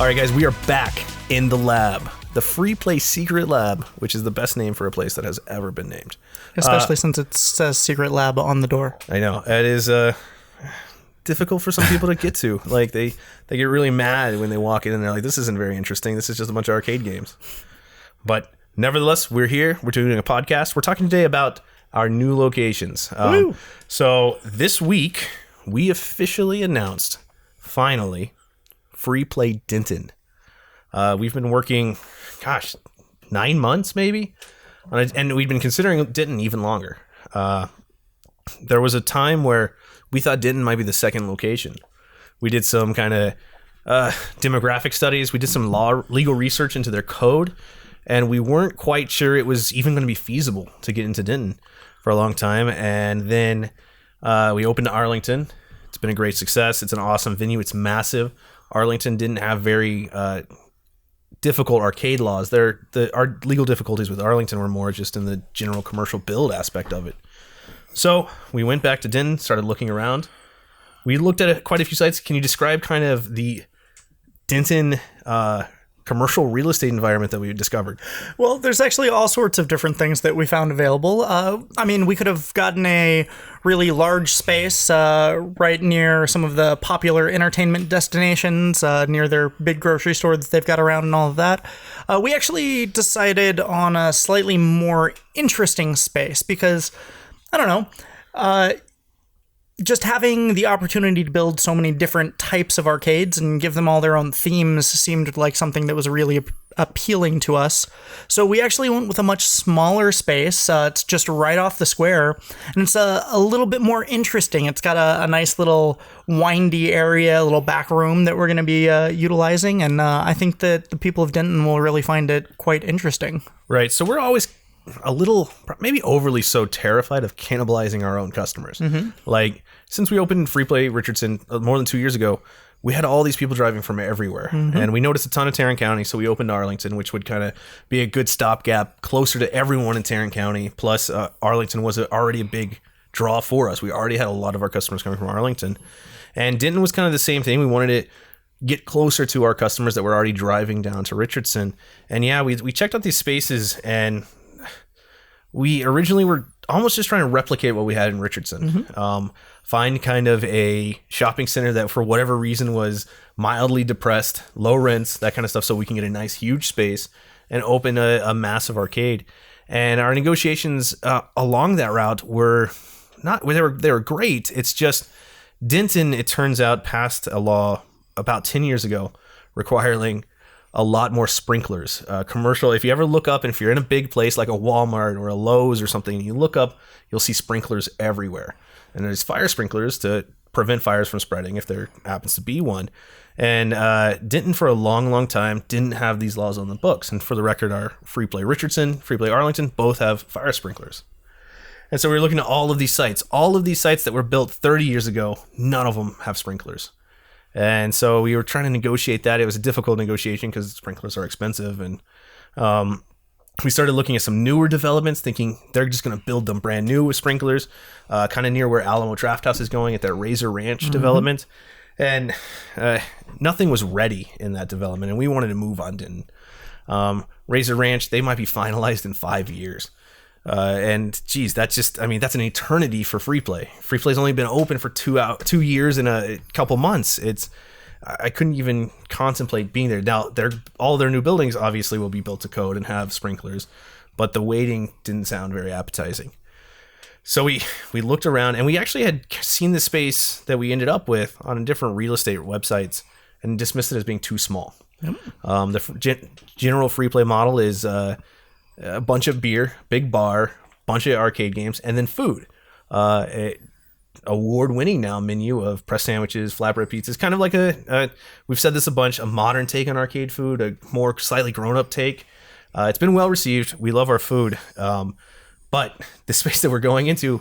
All right, guys, we are back in the lab, the FreePlay Secret Lab, which is the best name for a place that has ever been named. Especially since it says Secret Lab on the door. I know. It is difficult for some people to get to. Like, they get really mad when they walk in and they're like, this isn't very interesting. This is just a bunch of arcade games. But nevertheless, we're here. We're doing a podcast. We're talking today about our new locations. So this week, we officially announced, finally, FreePlay Denton. We've been working, 9 months maybe, on it, and we've been considering Denton even longer. There was a time where we thought Denton might be the second location. We did some kind of demographic studies. We did some legal research into their code, and we weren't quite sure it was even going to be feasible to get into Denton for a long time. And then we opened Arlington. It's been a great success. It's an awesome venue. It's massive. Arlington didn't have very difficult arcade laws. Our legal difficulties with Arlington were more just in the general commercial build aspect of it. So we went back to Denton, started looking around. We looked at quite a few sites. Can you describe kind of the Denton commercial real estate environment that we discovered? Well, there's actually all sorts of different things that we found available. We could have gotten a really large space right near some of the popular entertainment destinations, near their big grocery store that they've got around and all of that. We actually decided on a slightly more interesting space because, I don't know, just having the opportunity to build so many different types of arcades and give them all their own themes seemed like something that was really appealing to us. So we actually went with a much smaller space. It's just right off the square, and it's a little bit more interesting. It's got a nice little windy area, a little back room that we're going to be utilizing, and I think that the people of Denton will really find it quite interesting. Right. So we're always a little, maybe overly so, terrified of cannibalizing our own customers. Mm-hmm. Like, since we opened FreePlay Richardson more than 2 years ago, we had all these people driving from everywhere. Mm-hmm. And we noticed a ton of Tarrant County, so we opened Arlington, which would kind of be a good stopgap closer to everyone in Tarrant County. Plus, Arlington was already a big draw for us. We already had a lot of our customers coming from Arlington. And Denton was kind of the same thing. We wanted to get closer to our customers that were already driving down to Richardson. And yeah, we checked out these spaces, and we originally were almost just trying to replicate what we had in Richardson. Mm-hmm. Find kind of a shopping center that for whatever reason was mildly depressed, low rents, that kind of stuff, so we can get a nice huge space and open a massive arcade. And our negotiations along that route were not, they were great. It's just Denton, it turns out, passed a law about 10 years ago requiring a lot more sprinklers. Commercial, if you ever look up, and if you're in a big place like a Walmart or a Lowe's or something, and you look up, you'll see sprinklers everywhere. And there's fire sprinklers to prevent fires from spreading if there happens to be one. And Denton, for a long, long time, didn't have these laws on the books. And for the record, our FreePlay Richardson, FreePlay Arlington, both have fire sprinklers. And so we were looking at all of these sites. All of these sites that were built 30 years ago, none of them have sprinklers. And so we were trying to negotiate that. It was a difficult negotiation because sprinklers are expensive. And we started looking at some newer developments, thinking they're just going to build them brand new with sprinklers, kind of near where Alamo Draft House is going at that Razor Ranch development. And nothing was ready in that development, and we wanted to move on Denton. Razor Ranch, they might be finalized in 5 years. And geez, that's an eternity for FreePlay. FreePlay's only been open for 2 years and a couple months. I couldn't even contemplate being there. Now, all their new buildings obviously will be built to code and have sprinklers, but the waiting didn't sound very appetizing. So we looked around, and we actually had seen the space that we ended up with on different real estate websites and dismissed it as being too small. Yep. The general FreePlay model is a bunch of beer, big bar, bunch of arcade games, and then food. Award-winning now menu of press sandwiches, flatbread pizzas, kind of like we've said this a bunch, a modern take on arcade food, a more slightly grown-up take. It's been well received. We love our food, but the space that we're going into,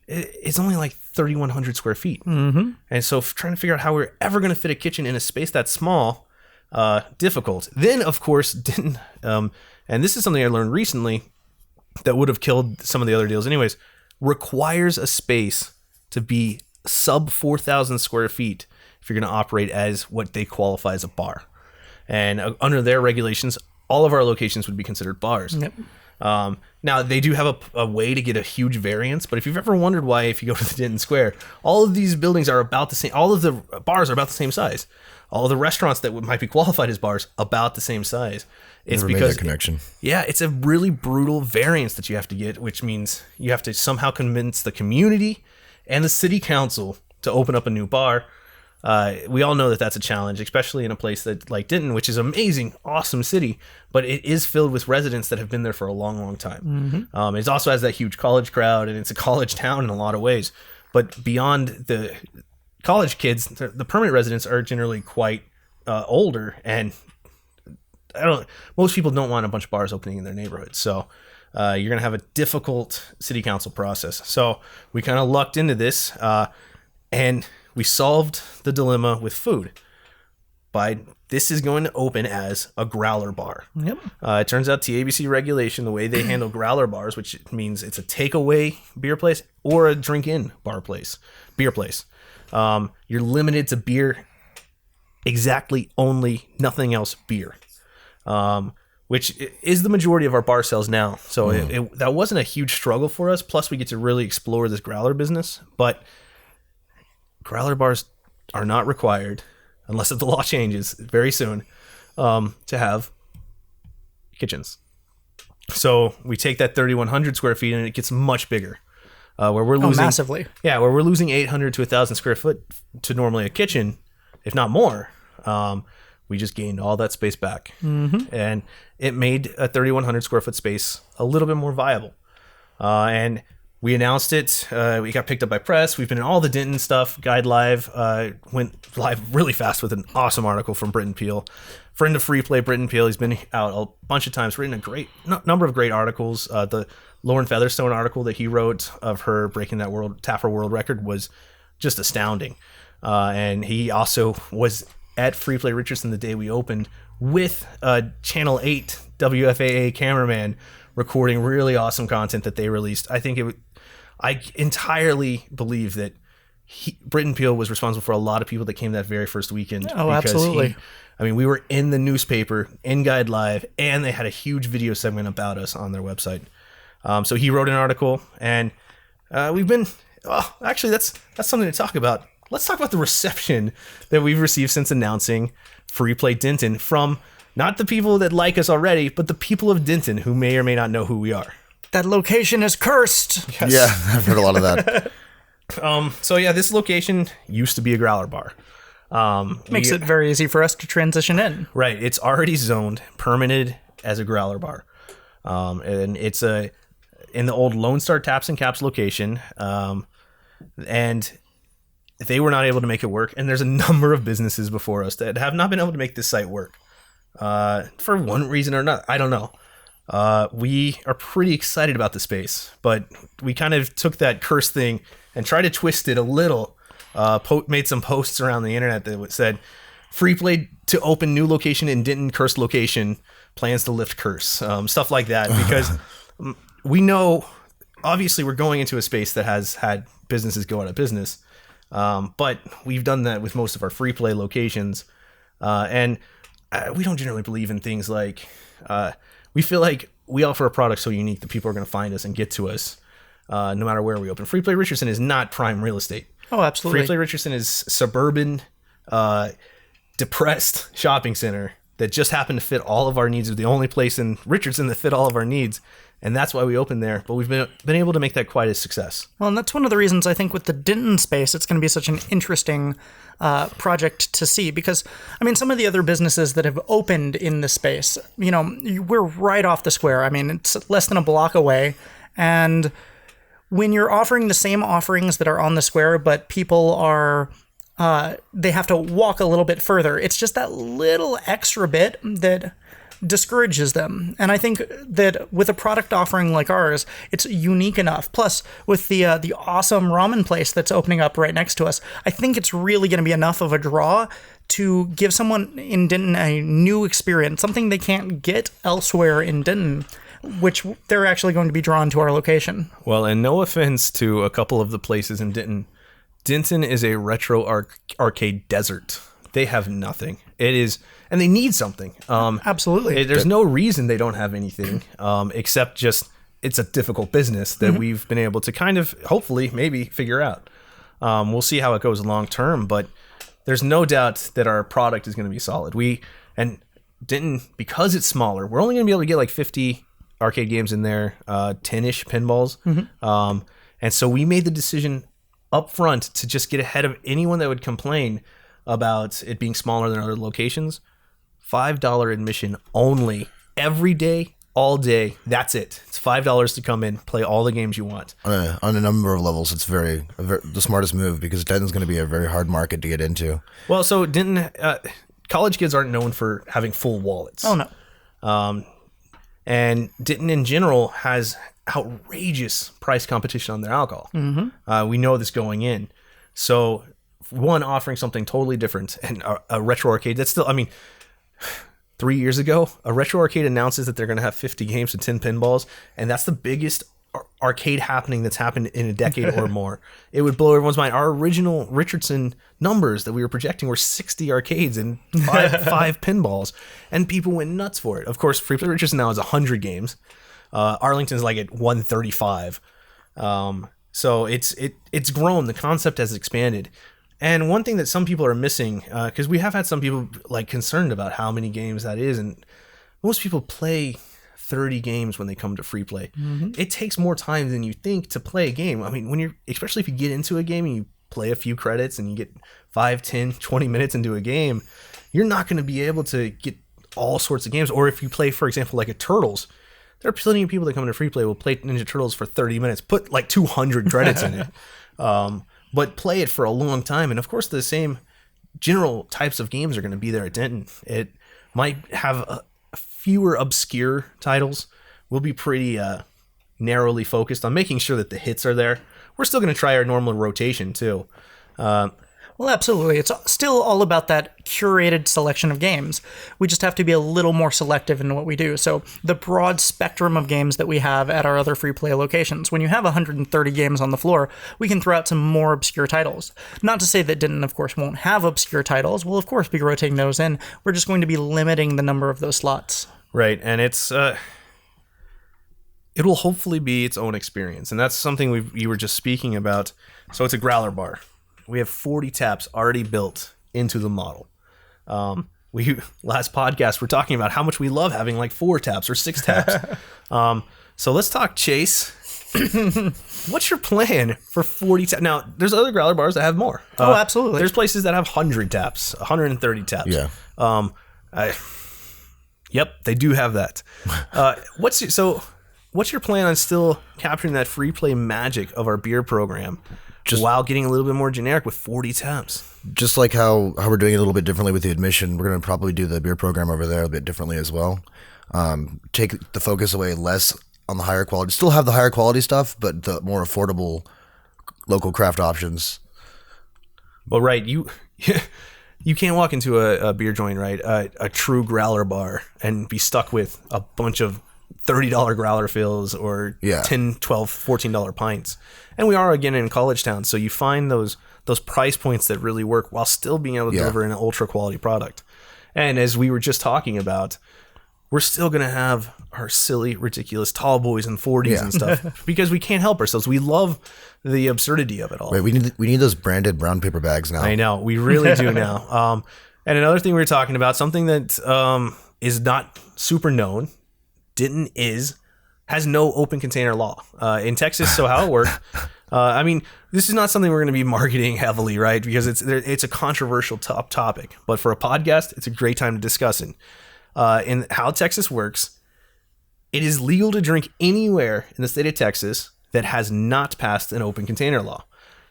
it's only like 3,100 square feet. Mm-hmm. And so trying to figure out how we're ever going to fit a kitchen in a space that small, difficult. Then, of course, and this is something I learned recently that would have killed some of the other deals anyways, requires a space to be sub 4,000 square feet if you're going to operate as what they qualify as a bar. And under their regulations, all of our locations would be considered bars. Yep. Now, they do have a way to get a huge variance, but if you've ever wondered why, if you go to the Denton Square, all of these buildings are about the same. All of the bars are about the same size. All of the restaurants that might be qualified as bars, about the same size. It's Never because made that connection. Yeah, it's a really brutal variance that you have to get, which means you have to somehow convince the community and the city council to open up a new bar. We all know that that's a challenge, especially in a place that like Denton, which is amazing, awesome city, but it is filled with residents that have been there for a long, long time. It also has that huge college crowd, and it's a college town in a lot of ways. But beyond the college kids, the permanent residents are generally quite older, and most people don't want a bunch of bars opening in their neighborhood. So you're gonna have a difficult city council process. So we kind of lucked into this, and we solved the dilemma with food by this is going to open as a growler bar. Yep. It turns out TABC regulation, the way they handle growler bars, which means it's a takeaway beer place or a drink-in beer place. You're limited to beer, exactly only, nothing else beer, which is the majority of our bar sales now. So that wasn't a huge struggle for us. Plus, we get to really explore this growler business, but growler bars are not required, unless the law changes very soon, to have kitchens. So we take that 3,100 square feet and it gets much bigger. Where we're losing massively. Yeah, where we're losing 800 to 1,000 square foot to normally a kitchen, if not more. We just gained all that space back, and it made a 3,100 square foot space a little bit more viable. And we announced it. We got picked up by press. We've been in all the Denton stuff. Guide Live went live really fast with an awesome article from Britton Peel, friend of FreePlay, Britton Peel. He's been out a bunch of times, written a great number of great articles. The Lauren Featherstone article that he wrote of her breaking that Taffer world record was just astounding. And he also was at FreePlay Richardson the day we opened with Channel 8 WFAA cameraman recording really awesome content that they released. I entirely believe that Britton Peel was responsible for a lot of people that came that very first weekend. Oh, absolutely. We were in the newspaper, in Guide Live, and they had a huge video segment about us on their website. So he wrote an article, and we've been... Oh, actually, that's something to talk about. Let's talk about the reception that we've received since announcing FreePlay Denton from not the people that like us already, but the people of Denton who may or may not know who we are. That location is cursed. Yes. Yeah, I've heard a lot of that. So yeah, this location used to be a growler bar. Makes it very easy for us to transition in. Right. It's already zoned, permitted as a growler bar. And it's in the old Lone Star Taps and Caps location. And they were not able to make it work. And there's a number of businesses before us that have not been able to make this site work. For one reason or another. I don't know. We are pretty excited about the space, but we kind of took that curse thing and tried to twist it a little. Made some posts around the internet that said, FreePlay to open new location in Denton, cursed location, plans to lift curse. Stuff like that, because we know, obviously we're going into a space that has had businesses go out of business. But we've done that with most of our FreePlay locations. And we don't generally believe in things like, we feel like we offer a product so unique that people are going to find us and get to us no matter where we open. FreePlay Richardson is not prime real estate. Oh, absolutely. FreePlay Richardson is suburban, depressed shopping center that just happened to fit all of our needs. It's the only place in Richardson that fit all of our needs. And that's why we opened there. But we've been able to make that quite a success. Well, and that's one of the reasons I think with the Denton space, it's going to be such an interesting project to see. Because, some of the other businesses that have opened in the space, we're right off the square. It's less than a block away. And when you're offering the same offerings that are on the square, but people are... they have to walk a little bit further. It's just that little extra bit that discourages them. And I think that with a product offering like ours, it's unique enough. Plus, with the awesome ramen place that's opening up right next to us, I think it's really going to be enough of a draw to give someone in Denton a new experience, something they can't get elsewhere in Denton, which they're actually going to be drawn to our location. Well, and no offense to a couple of the places in Denton, Denton is a retro arcade desert. They have nothing. it is, and they need something. Absolutely. There's no reason they don't have anything, except just it's a difficult business that we've been able to kind of, hopefully, maybe figure out. We'll see how it goes long term, but there's no doubt that our product is going to be solid. And Denton, because it's smaller, we're only going to be able to get like 50 arcade games in there, 10-ish pinballs. And so we made the decision up front to just get ahead of anyone that would complain about it being smaller than other locations. $5 admission only, every day, all day. That's it. It's $5 to come in, play all the games you want. On a number of levels, it's the smartest move, because Denton's going to be a very hard market to get into. Well, so Denton, college kids aren't known for having full wallets. Oh, no. And Denton in general has outrageous price competition on their alcohol. We know this going in. So one, offering something totally different, and a retro arcade that's still, 3 years ago, a retro arcade announces that they're going to have 50 games and 10 pinballs, and that's the biggest arcade happening that's happened in a decade or more. It would blow everyone's mind. Our original Richardson numbers that we were projecting were 60 arcades and five pinballs, and people went nuts for it. Of course, FreePlay Richardson now has 100 games. Arlington's like at 135. So it's grown. The concept has expanded. And one thing that some people are missing, because we have had some people like concerned about how many games that is, and most people play 30 games when they come to FreePlay. It takes more time than you think to play a game. Especially if you get into a game and you play a few credits and you get 5, 10, 20 minutes into a game, you're not going to be able to get all sorts of games. Or if you play, for example, like a Turtles, there are plenty of people that come to FreePlay will play Ninja Turtles for 30 minutes, put like 200 credits in it, but play it for a long time. And of course, the same general types of games are going to be there at Denton. It might have fewer obscure titles. We'll be pretty narrowly focused on making sure that the hits are there. We're still going to try our normal rotation too. Well, absolutely. It's still all about that curated selection of games. We just have to be a little more selective in what we do. So the broad spectrum of games that we have at our other FreePlay locations, when you have 130 games on the floor, we can throw out some more obscure titles. Not to say that Denton, of course, won't have obscure titles. We'll, of course, be rotating those in. We're just going to be limiting the number of those slots. Right, and it will hopefully be its own experience. And that's something you were just speaking about. So it's a growler bar. We have 40 taps already built into the model. Last podcast, we're talking about how much we love having like 4 taps or 6 taps. So let's talk, Chase. What's your plan for 40 taps? Now, there's other growler bars that have more. Absolutely. There's places that have 100 taps, 130 taps. Yeah. Yep, they do have that. What's your plan on still capturing that free play magic of our beer program, while getting a little bit more generic with 40 taps? Just like how we're doing it a little bit differently with the admission, we're going to probably do the beer program over there a bit differently as well. Take the focus away less on the higher quality. Still have the higher quality stuff, but the more affordable local craft options. Well, right. You can't walk into a beer joint, right? A true growler bar and be stuck with a bunch of $30 growler fills or $10, $12, $14 pints. And we are, again, in college town, so you find those price points that really work while still being able to deliver an ultra quality product. And as we were just talking about, we're still going to have our silly, ridiculous tall boys and 40s and stuff because we can't help ourselves. We love the absurdity of it all. Wait, we need those branded brown paper bags now. I know, we really do now. And another thing we were talking about, something that is not super known, Denton has no open container law in Texas. So how it works, this is not something we're going to be marketing heavily, right? Because it's a controversial topic. But for a podcast, it's a great time to discuss it. In how Texas works, it is legal to drink anywhere in the state of Texas that has not passed an open container law.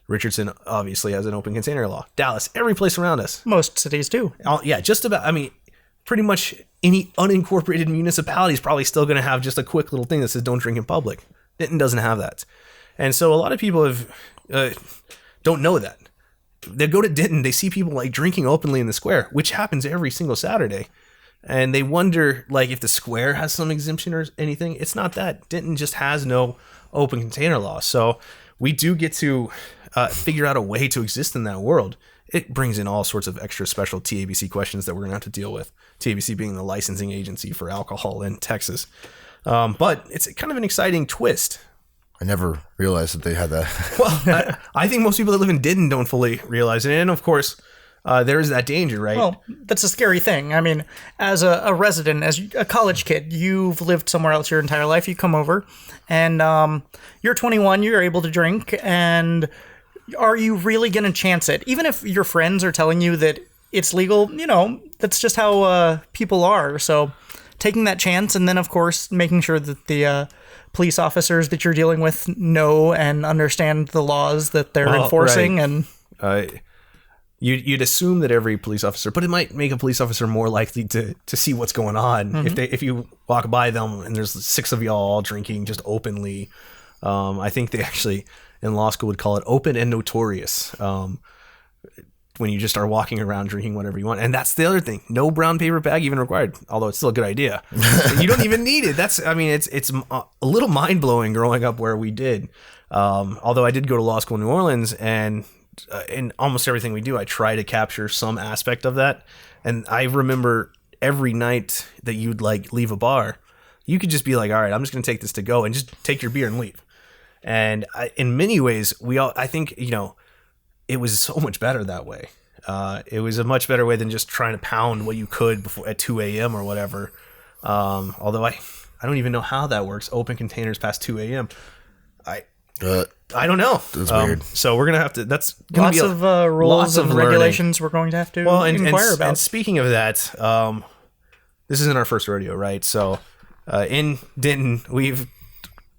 Richardson obviously has an open container law. Dallas, every place around us. Most cities do. Yeah, just about. Pretty much any unincorporated municipality is probably still going to have just a quick little thing that says don't drink in public. Denton doesn't have that. And so a lot of people don't know that. They go to Denton, they see people like drinking openly in the square, which happens every single Saturday. And they wonder like if the square has some exemption or anything. It's not that. Denton just has no open container law. So we do get to figure out a way to exist in that world. it brings in all sorts of extra special TABC questions that we're going to have to deal with. TABC being the licensing agency for alcohol in Texas. But it's kind of an exciting twist. I never realized that they had that. Well, I think most people that live in Denton don't fully realize it. And of course, there is that danger, right? Well, that's a scary thing. I mean, as a resident, as a college kid, you've lived somewhere else your entire life. You come over and you're 21, you're able to drink. And are you really going to chance it? Even if your friends are telling you that it's legal, you know, that's just how people are. So taking that chance, and then, of course, making sure that the police officers that you're dealing with know and understand the laws that they're enforcing. Right. And you'd assume that every police officer, but it might make a police officer more likely to see what's going on. If you walk by them and there's 6 of y'all all drinking just openly. I think they actually in law school would call it open and notorious. When you just are walking around drinking whatever you want. And that's the other thing. No brown paper bag even required, although it's still a good idea. You don't even need it. It's a little mind blowing growing up where we did. Although I did go to law school in New Orleans, and in almost everything we do, I try to capture some aspect of that. And I remember every night that you'd like leave a bar, you could just be like, all right, I'm just going to take this to go and just take your beer and leave. And in many ways, I think, you know, it was so much better that way. It was a much better way than just trying to pound what you could before at 2 a.m. or whatever. Although I don't even know how that works. Open containers past 2 a.m. I don't know. That's weird. So we're gonna have to. That's gonna lots of rules and regulations we're going to have to inquire about. And speaking of that, this isn't our first rodeo, right? So in Denton,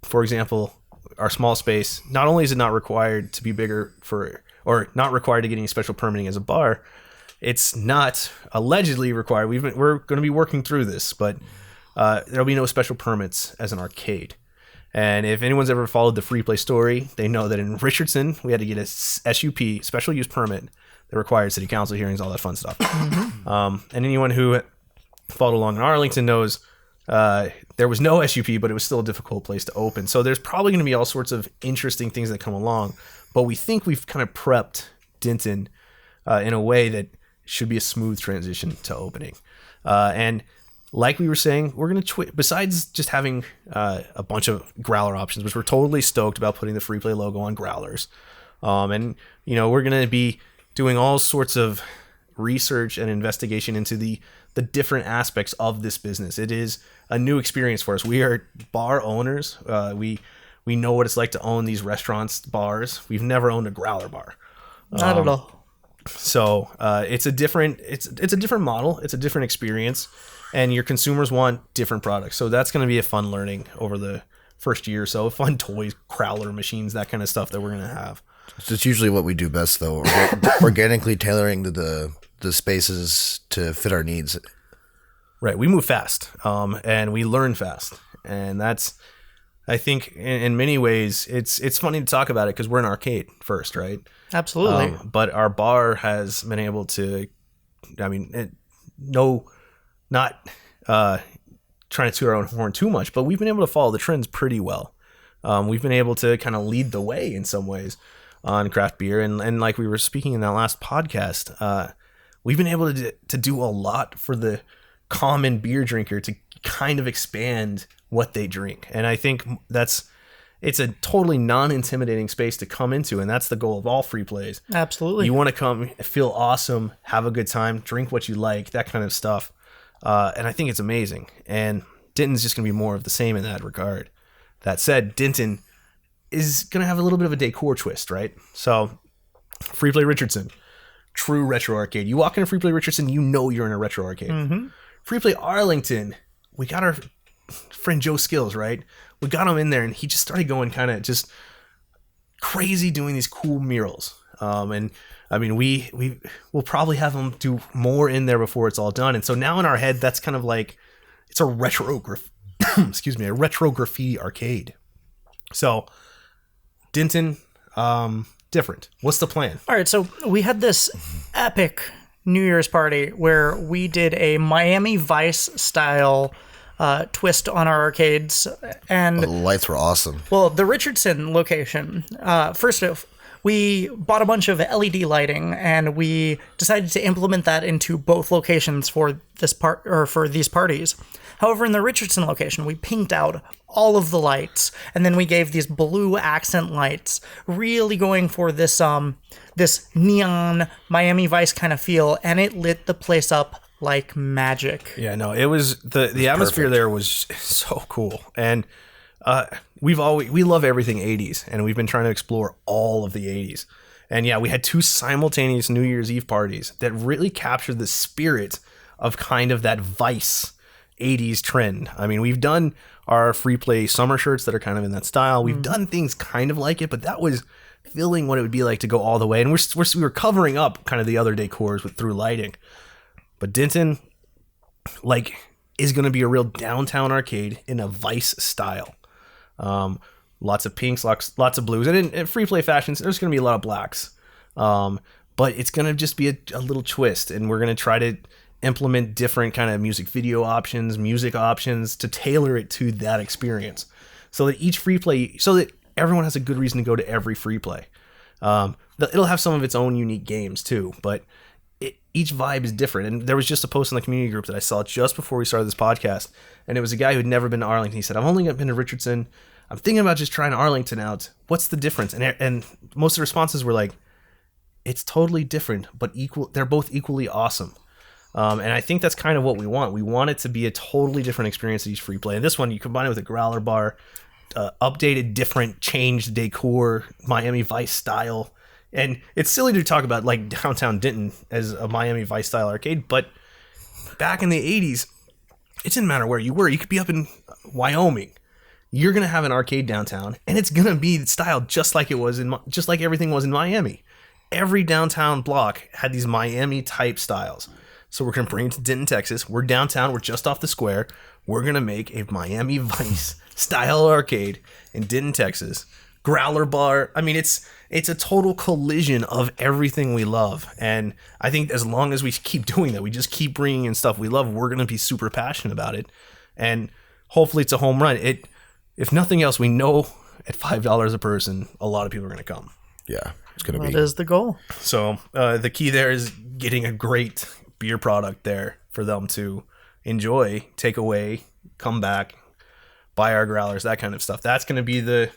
for example, our small space. Not only is it not required to be bigger or not required to get any special permitting as a bar, it's not allegedly required. We're going to be working through this, but there'll be no special permits as an arcade. And if anyone's ever followed the FreePlay story, they know that in Richardson, we had to get a SUP, special use permit, that required city council hearings, all that fun stuff. And anyone who followed along in Arlington knows there was no SUP, but it was still a difficult place to open. So there's probably going to be all sorts of interesting things that come along. But we think we've kind of prepped Denton in a way that should be a smooth transition to opening. And like we were saying, we're going to besides just having a bunch of growler options, which we're totally stoked about putting the FreePlay logo on growlers. And, you know, we're going to be doing all sorts of research and investigation into the different aspects of this business. It is a new experience for us. We are bar owners. We know what it's like to own these restaurants, bars. We've never owned a growler bar. Not at all. So it's a different model. It's a different experience, and your consumers want different products. So that's going to be a fun learning over the first year or so. Fun toys, growler machines, that kind of stuff that we're going to have. It's usually what we do best, though. Organically tailoring the spaces to fit our needs. Right. We move fast, and we learn fast, and that's. I think in many ways it's funny to talk about it because we're an arcade first, right? Absolutely. But our bar has been able to, not trying to toot our own horn too much, but we've been able to follow the trends pretty well. We've been able to kind of lead the way in some ways on craft beer. And like we were speaking in that last podcast, we've been able to do a lot for the common beer drinker to kind of expand what they drink. And I think it's a totally non-intimidating space to come into, and that's the goal of all free plays. Absolutely. You want to come, feel awesome, have a good time, drink what you like, that kind of stuff. And I think it's amazing. And Denton's just going to be more of the same in that regard. That said, Denton is going to have a little bit of a decor twist, right? So, FreePlay Richardson, true retro arcade. You walk into FreePlay Richardson, you know you're in a retro arcade. Mm-hmm. FreePlay Arlington, we got our friend Joe Skills, right? We got him in there, and he just started going kind of just crazy doing these cool murals. And I mean, we'll probably have him do more in there before it's all done. And so now in our head, that's kind of like it's a retro graffiti arcade. So Denton, different. What's the plan? All right, so we had this epic New Year's party where we did a Miami Vice style twist on our arcades, and the lights were awesome. Well, the Richardson location, first off, we bought a bunch of LED lighting, and we decided to implement that into both locations for these parties. However, in the Richardson location, we pinked out all of the lights, and then we gave these blue accent lights, really going for this this neon Miami Vice kind of feel, and it lit the place up like magic. Yeah, no, it was the atmosphere there was so cool, and we love everything 80s, and we've been trying to explore all of the 80s. And yeah, we had 2 simultaneous New Year's Eve parties that really captured the spirit of kind of that Vice 80s trend. I mean, we've done our FreePlay summer shirts that are kind of in that style. We've done things kind of like it, but that was feeling what it would be like to go all the way. And we were covering up kind of the other decors through lighting. But Denton, like, is going to be a real downtown arcade in a Vice style. Lots of pinks, lots of blues, and in FreePlay fashions, there's going to be a lot of blacks. But it's going to just be a little twist, and we're going to try to implement different kind of music video options, music options to tailor it to that experience, so that everyone has a good reason to go to every FreePlay. It'll have some of its own unique games too, but each vibe is different. And there was just a post in the community group that I saw just before we started this podcast, and it was a guy who had never been to Arlington. He said, "I've only been to Richardson. I'm thinking about just trying Arlington out. What's the difference?" And most of the responses were like, "It's totally different, but equal. They're both equally awesome." And I think that's kind of what we want. We want it to be a totally different experience at each FreePlay. And this one, you combine it with a growler bar, updated, different, changed decor, Miami Vice style. And it's silly to talk about like downtown Denton as a Miami Vice style arcade, but back in the 80s, it didn't matter where you were. You could be up in Wyoming. You're going to have an arcade downtown, and it's going to be styled just like just like everything was in Miami. Every downtown block had these Miami type styles. So we're going to bring it to Denton, Texas. We're downtown. We're just off the square. We're going to make a Miami Vice style arcade in Denton, Texas. Growler bar. I mean, it's a total collision of everything we love. And I think as long as we keep doing that, we just keep bringing in stuff we love, we're going to be super passionate about it. And hopefully it's a home run. If nothing else, we know at $5 a person, a lot of people are going to come. Yeah, it's going to be. That is the goal. So the key there is getting a great beer product there for them to enjoy, take away, come back, buy our growlers, that kind of stuff. That's going to be the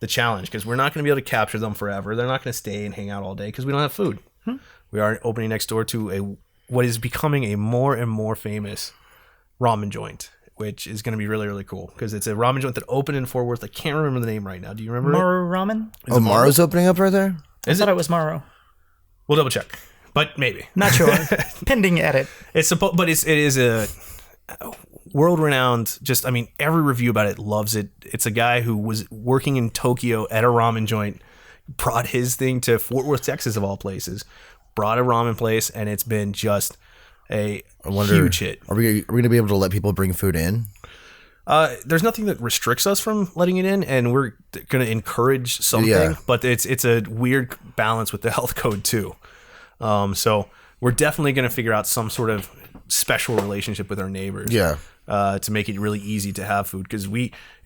challenge, because we're not going to be able to capture them forever. They're not going to stay and hang out all day because we don't have food. We are opening next door to what is becoming a more and more famous ramen joint, which is going to be really, really cool, because it's a ramen joint that opened in Fort Worth. I can't remember the name right now. Do you remember Maru Ramen? Oh, Maru's opening up right there? I thought it was Maru. We'll double check, but maybe. Not sure. Pending edit. But it is a world-renowned, just, I mean, every review about it loves it. It's a guy who was working in Tokyo at a ramen joint, brought his thing to Fort Worth, Texas, of all places, brought a ramen place, and it's been just a huge hit. Are we going to be able to let people bring food in? There's nothing that restricts us from letting it in, and we're going to encourage something, but it's a weird balance with the health code too. So we're definitely going to figure out some sort of special relationship with our neighbors. Yeah. To make it really easy to have food, because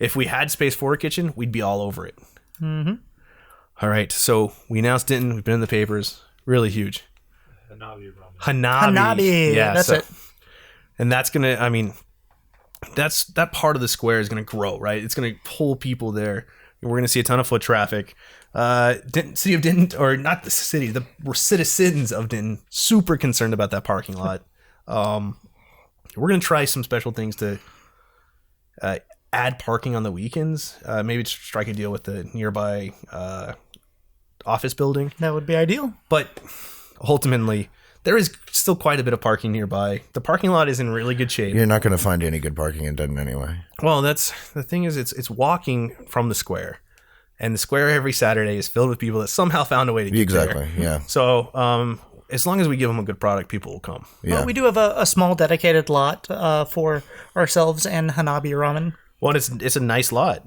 if we had space for a kitchen, we'd be all over it. Mm-hmm. All right, so we announced Denton. We've been in the papers. Really huge. Hanabi. Yeah, that's it. And that's gonna. I mean, that part of the square is gonna grow, right? It's gonna pull people there. We're gonna see a ton of foot traffic. City of Denton, or not the city, the citizens of Denton, super concerned about that parking lot. We're going to try some special things to add parking on the weekends. Maybe strike a deal with the nearby office building. That would be ideal. But ultimately, there is still quite a bit of parking nearby. The parking lot is in really good shape. You're not going to find any good parking in Denton anyway. Well, that's the thing is it's walking from the square. And the square every Saturday is filled with people that somehow found a way to get there. Exactly, yeah. So, as long as we give them a good product, people will come. Yeah. Well, we do have a small dedicated lot for ourselves and Hanabi Ramen. Well, it's a nice lot.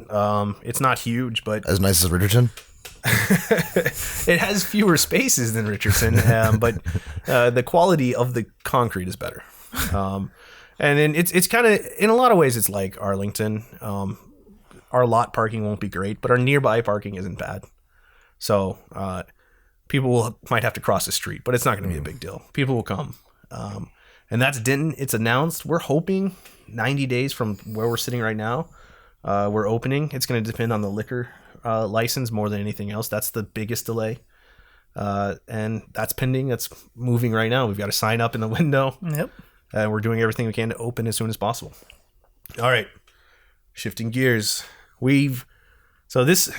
It's not huge, but as nice as Richardson. It has fewer spaces than Richardson, but the quality of the concrete is better. And then it's kind of, in a lot of ways, it's like Arlington. Our lot parking won't be great, but our nearby parking isn't bad. So might have to cross the street, but it's not going to be a big deal. People will come. And that's Denton. It's announced. We're hoping 90 days from where we're sitting right now, we're opening. It's going to depend on the liquor license more than anything else. That's the biggest delay. And that's pending. That's moving right now. We've got to sign up in the window. Yep. We're doing everything we can to open as soon as possible. All right. Shifting gears. So this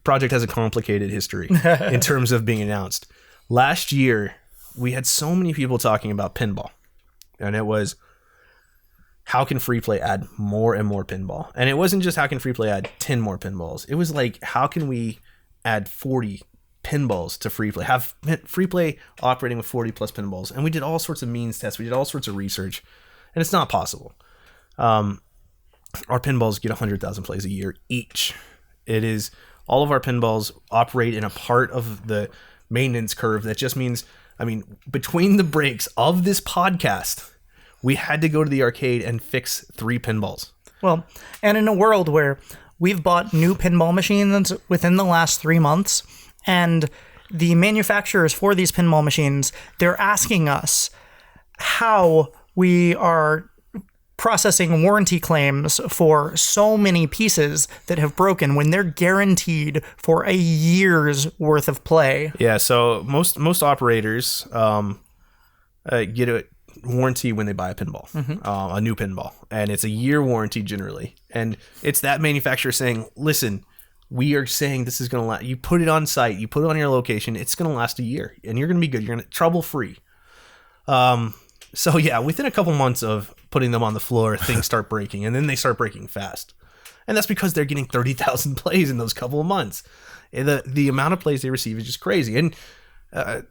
project has a complicated history in terms of being announced. Last year, we had so many people talking about pinball. And it was, how can FreePlay add more and more pinball? And it wasn't just how can FreePlay add 10 more pinballs. It was like, how can we add 40 pinballs to FreePlay? Have FreePlay operating with 40 plus pinballs. And we did all sorts of means tests. We did all sorts of research. And it's not possible. Our pinballs get 100,000 plays a year each. It is, all of our pinballs operate in a part of the maintenance curve that just means, between the breaks of this podcast, we had to go to the arcade and fix 3 pinballs. Well, and in a world where we've bought new pinball machines within the last 3 months, and the manufacturers for these pinball machines, they're asking us how we are processing warranty claims for so many pieces that have broken when they're guaranteed for a year's worth of play. Yeah, so most operators get a warranty when they buy a pinball, a new pinball, and it's a year warranty generally. And it's that manufacturer saying, listen, we are saying this is going to last. You put it on site, you put it on your location, it's going to last a year, and you're going to be good. You're going to trouble free. So yeah, within a couple months of putting them on the floor, things start breaking, and then they start breaking fast. And that's because they're getting 30,000 plays in those couple of months. The amount of plays they receive is just crazy. And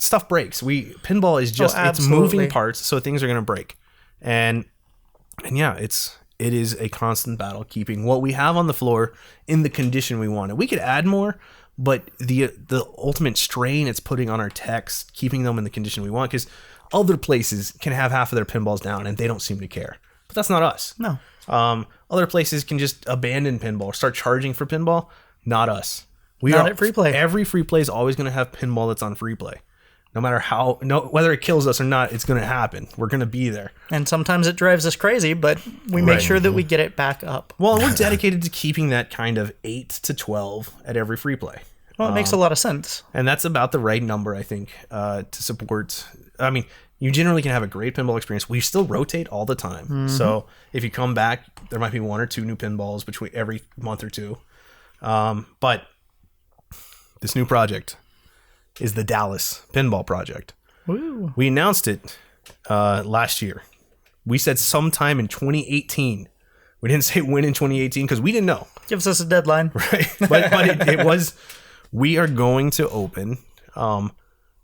stuff breaks. Pinball is just, it's moving parts, so things are going to break. And yeah, it is a constant battle keeping what we have on the floor in the condition we want it. We could add more, but the ultimate strain it's putting on our techs, keeping them in the condition we want, because other places can have half of their pinballs down and they don't seem to care. But that's not us. No. Other places can just abandon pinball or start charging for pinball. Not us. Not at FreePlay. Every FreePlay is always going to have pinball that's on FreePlay. No matter whether it kills us or not, it's going to happen. We're going to be there. And sometimes it drives us crazy, but we make sure that we get it back up. Well, we're dedicated to keeping that kind of 8 to 12 at every FreePlay. Well, it makes a lot of sense. And that's about the right number, I think, to support. You generally can have a great pinball experience. We still rotate all the time. Mm-hmm. So if you come back, there might be 1 or 2 new pinballs between every month or 2. But this new project is the Dallas Pinball Project. Woo. We announced it last year. We said sometime in 2018. We didn't say when in 2018 because we didn't know. Gives us a deadline. Right. But it was, we are going to open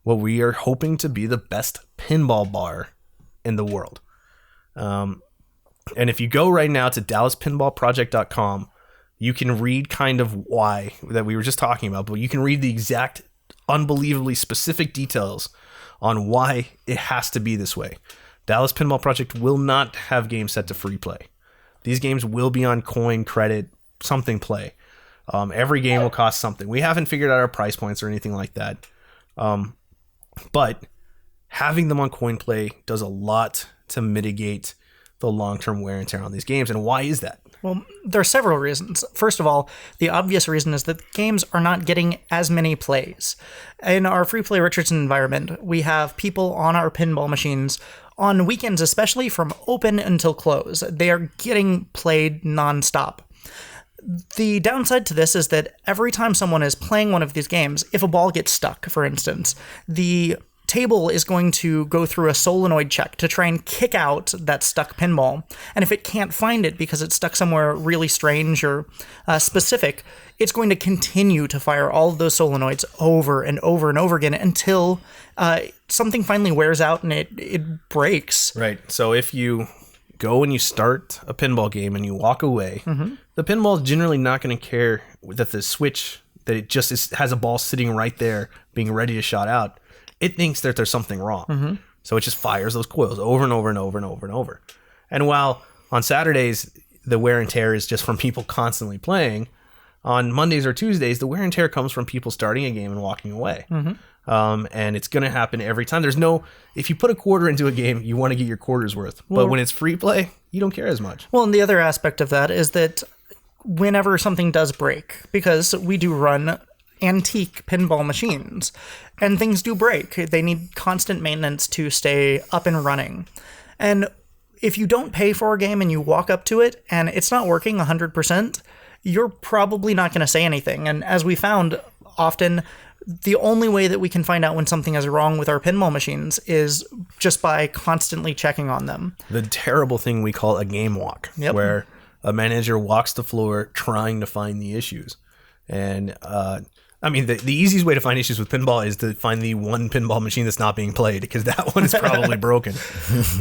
what we are hoping to be the best pinball bar in the world. And if you go right now to dallaspinballproject.com, you can read kind of why that we were just talking about, but you can read the exact unbelievably specific details on why it has to be this way. Dallas Pinball Project will not have games set to free play. These games will be on coin, credit, something play. Every game will cost something. We haven't figured out our price points or anything like that. But having them on coin play does a lot to mitigate the long-term wear and tear on these games. And why is that? Well, there are several reasons. First of all, the obvious reason is that games are not getting as many plays. In our FreePlay Richardson environment, we have people on our pinball machines on weekends, especially from open until close. They are getting played nonstop. The downside to this is that every time someone is playing one of these games, if a ball gets stuck, for instance, the table is going to go through a solenoid check to try and kick out that stuck pinball. And if it can't find it because it's stuck somewhere really strange or specific, it's going to continue to fire all of those solenoids over and over and over again until something finally wears out and it breaks. Right. So if you go and you start a pinball game and you walk away, the pinball is generally not going to care that the switch, that it just has a ball sitting right there being ready to shot out. It thinks that there's something wrong. So it just fires those coils over and over and over and over and over. And while on Saturdays, the wear and tear is just from people constantly playing, on Mondays or Tuesdays, the wear and tear comes from people starting a game and walking away. And it's going to happen every time. If you put a quarter into a game, you want to get your quarter's worth. But when it's free play, you don't care as much. Well, and the other aspect of that is that whenever something does break, because we do run antique pinball machines, and things do break, they need constant maintenance to stay up and running. And if you don't pay for a game and you walk up to it and it's not working 100%, you're probably not going to say anything. And as we found, often the only way that we can find out when something is wrong with our pinball machines is just by constantly checking on them. The terrible thing we call a game walk, where a manager walks the floor trying to find the issues. And I mean, the easiest way to find issues with pinball is to find the one pinball machine that's not being played, because that one is probably broken.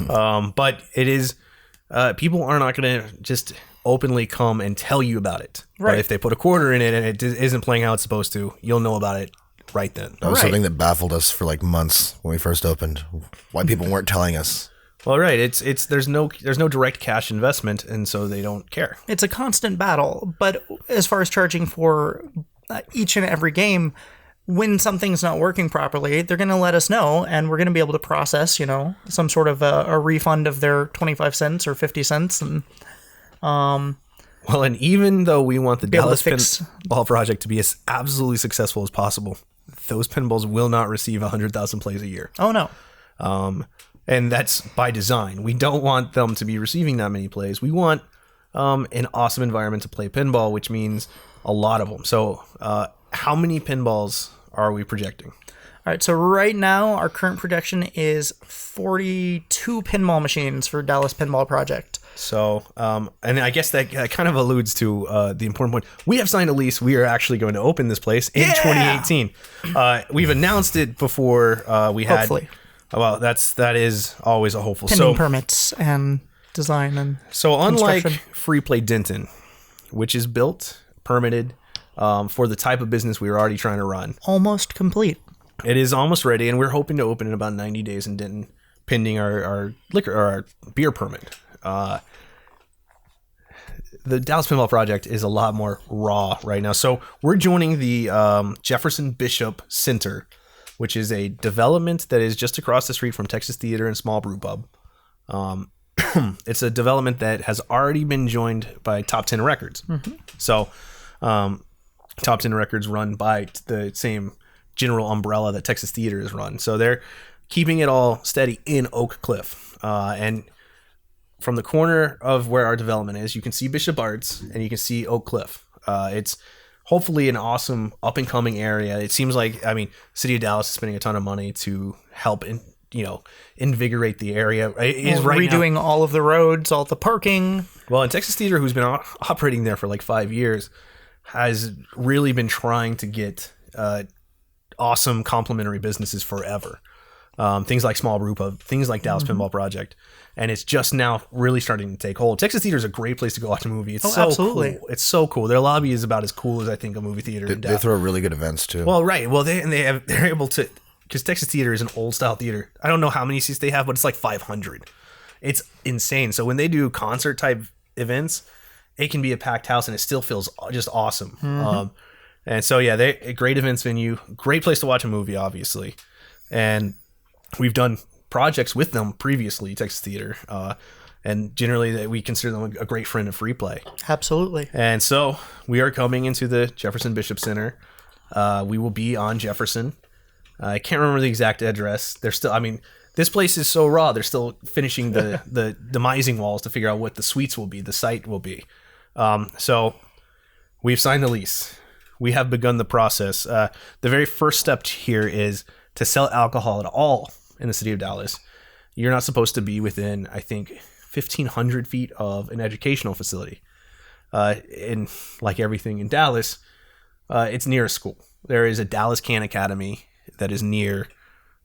But it is, people are not going to just openly come and tell you about it. Right. But if they put a quarter in it and it isn't playing how it's supposed to, you'll know about it right then. That was something that baffled us for like months when we first opened. Why people weren't telling us. Well, right. It's there's no direct cash investment, and so they don't care. It's a constant battle. But as far as charging for each and every game, when something's not working properly, they're going to let us know, and we're going to be able to process, some sort of a refund of their 25 cents or 50 cents. And well, and even though we want the Dallas Pinball Project to be as absolutely successful as possible, those pinballs will not receive 100,000 plays a year. Oh, no. And that's by design. We don't want them to be receiving that many plays. We want an awesome environment to play pinball, which means a lot of them. So how many pinballs are we projecting? All right, so right now our current projection is 42 pinball machines for Dallas Pinball Project. So, and I guess that kind of alludes to the important point. We have signed a lease. We are actually going to open this place in 2018. We've announced it before we had. Hopefully. Well, that is always a hopeful. Pending permits and design and unlike FreePlay Denton, which is built, permitted for the type of business we were already trying to run, almost complete. It is almost ready, and we're hoping to open in about 90 days in Denton, pending our liquor or our beer permit. The Dallas Pinball Project is a lot more raw right now. So we're joining the Jefferson Bishop Center, which is a development that is just across the street from Texas Theater and Small Brew Pub. It's a development that has already been joined by Top 10 Records. Mm-hmm. So Top 10 Records run by the same general umbrella that Texas Theater is run. So they're keeping it all steady in Oak Cliff. And from the corner of where our development is, you can see Bishop Arts and you can see Oak Cliff. It's hopefully an awesome up and coming area. It seems like, City of Dallas is spending a ton of money to help invigorate the area. Redoing all of the roads, all the parking. Well, and Texas Theater, who's been operating there for like 5 years, has really been trying to get awesome complementary businesses forever. Things like Small Brew Pub, things like Dallas Pinball Project. And it's just now really starting to take hold. Texas Theater is a great place to go watch a movie. It's so absolutely cool. It's so cool. Their lobby is about as cool as I think a movie theater. They throw really good events too. Well, right. Well, they're able to, because Texas Theater is an old style theater. I don't know how many seats they have, but it's like 500. It's insane. So when they do concert type events, it can be a packed house and it still feels just awesome. Mm-hmm. And so yeah, they a great events venue, great place to watch a movie, obviously. And we've done projects with them previously, Texas Theater, and generally we consider them a great friend of FreePlay. Absolutely. And so we are coming into the Jefferson Bishop Center. We will be on Jefferson. I can't remember the exact address. They're still, this place is so raw. They're still finishing the demising walls to figure out what the suites will be, the site will be. So we've signed the lease. We have begun the process. The very first step here is to sell alcohol at all in the city of Dallas. You're not supposed to be within, I think, 1,500 feet of an educational facility. And like everything in Dallas, it's near a school. There is a Dallas Can Academy that is near